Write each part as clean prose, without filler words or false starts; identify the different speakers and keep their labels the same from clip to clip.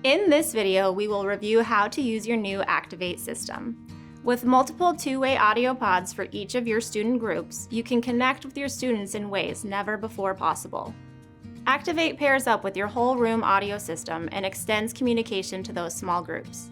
Speaker 1: In this video, we will review how to use your new Activate system. With multiple two-way audio pods for each of your student groups, you can connect with your students in ways never before possible. Activate pairs up with your whole room audio system and extends communication to those small groups.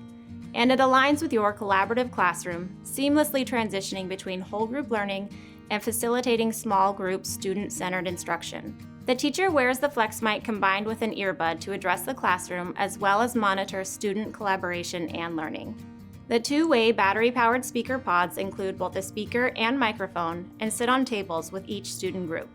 Speaker 1: And it aligns with your collaborative classroom, seamlessly transitioning between whole group learning and facilitating small group student-centered instruction. The teacher wears the Flex mic combined with an earbud to address the classroom as well as monitor student collaboration and learning. The two-way battery-powered speaker pods include both a speaker and microphone and sit on tables with each student group.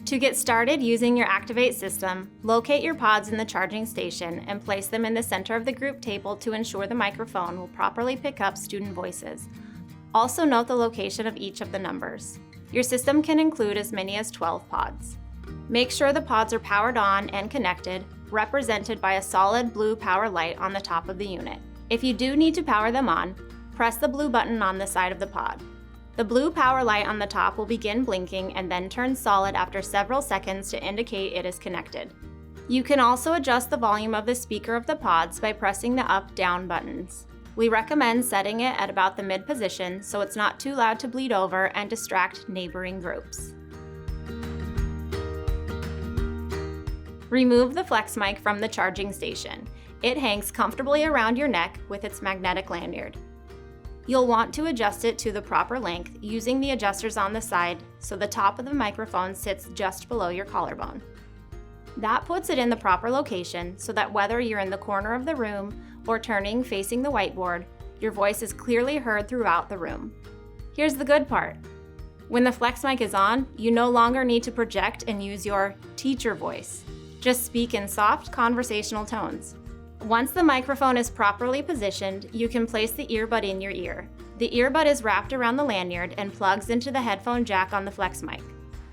Speaker 1: To get started using your Activate system, locate your pods in the charging station and place them in the center of the group table to ensure the microphone will properly pick up student voices. Also note the location of each of the numbers. Your system can include as many as 12 pods. Make sure the pods are powered on and connected, represented by a solid blue power light on the top of the unit. If you do need to power them on, press the blue button on the side of the pod. The blue power light on the top will begin blinking and then turn solid after several seconds to indicate it is connected. You can also adjust the volume of the speaker of the pods by pressing the up-down buttons. We recommend setting it at about the mid position so it's not too loud to bleed over and distract neighboring groups. Remove the Flex mic from the charging station. It hangs comfortably around your neck with its magnetic lanyard. You'll want to adjust it to the proper length using the adjusters on the side so the top of the microphone sits just below your collarbone. That puts it in the proper location so that whether you're in the corner of the room or turning facing the whiteboard, your voice is clearly heard throughout the room. Here's the good part. When the Flex mic is on, you no longer need to project and use your teacher voice. Just speak in soft conversational tones. Once the microphone is properly positioned, you can place the earbud in your ear. The earbud is wrapped around the lanyard and plugs into the headphone jack on the Flex mic.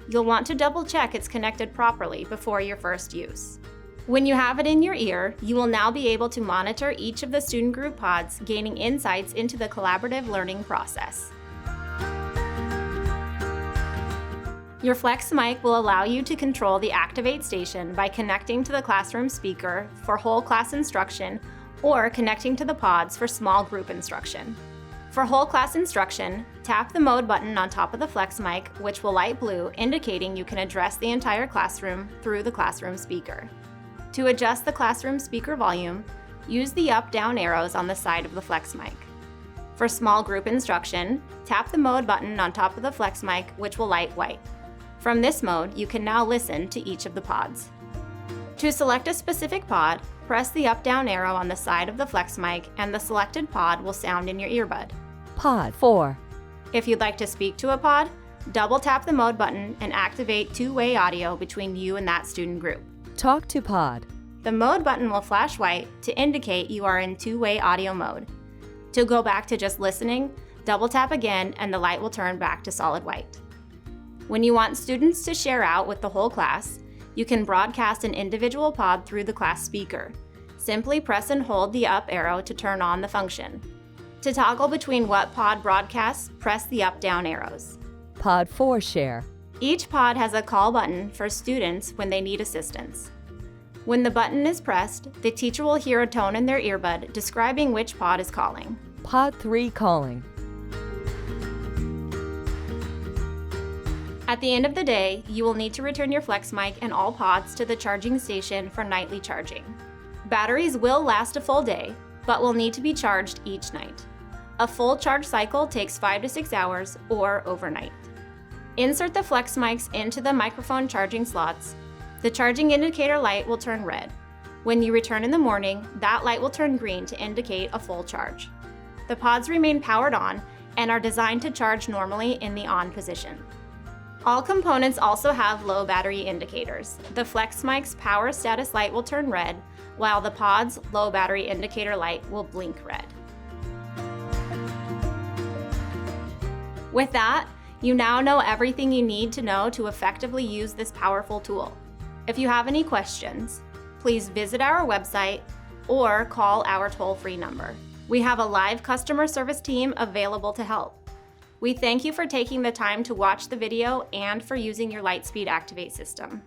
Speaker 1: You'll want to double check it's connected properly before your first use. When you have it in your ear, you will now be able to monitor each of the student group pods, gaining insights into the collaborative learning process. Your Flex mic will allow you to control the Activate station by connecting to the classroom speaker for whole class instruction or connecting to the pods for small group instruction. For whole class instruction, tap the mode button on top of the Flex mic, which will light blue, indicating you can address the entire classroom through the classroom speaker. To adjust the classroom speaker volume, use the up-down arrows on the side of the Flex mic. For small group instruction, tap the mode button on top of the Flex mic, which will light white. From this mode, you can now listen to each of the pods. To select a specific pod, press the up-down arrow on the side of the Flex mic and the selected pod will sound in your earbud.
Speaker 2: Pod 4.
Speaker 1: If you'd like to speak to a pod, double tap the mode button and activate two-way audio between you and that student group.
Speaker 2: Talk to pod.
Speaker 1: The mode button will flash white to indicate you are in two-way audio mode. To go back to just listening, double tap again and the light will turn back to solid white. When you want students to share out with the whole class, you can broadcast an individual pod through the class speaker. Simply press and hold the up arrow to turn on the function. To toggle between what pod broadcasts, press the up-down arrows.
Speaker 2: Pod 4 share.
Speaker 1: Each pod has a call button for students when they need assistance. When the button is pressed, the teacher will hear a tone in their earbud describing which pod is calling.
Speaker 2: Pod 3 calling.
Speaker 1: At the end of the day, you will need to return your Flex mic and all pods to the charging station for nightly charging. Batteries will last a full day, but will need to be charged each night. A full charge cycle takes 5 to 6 hours or overnight. Insert the Flex mics into the microphone charging slots. The charging indicator light will turn red. When you return in the morning, that light will turn green to indicate a full charge. The pods remain powered on and are designed to charge normally in the on position. All components also have low battery indicators. The Flex mic's power status light will turn red, while the pod's low battery indicator light will blink red. With that, you now know everything you need to know to effectively use this powerful tool. If you have any questions, please visit our website or call our toll-free number. We have a live customer service team available to help. We thank you for taking the time to watch the video and for using your Lightspeed Activate system.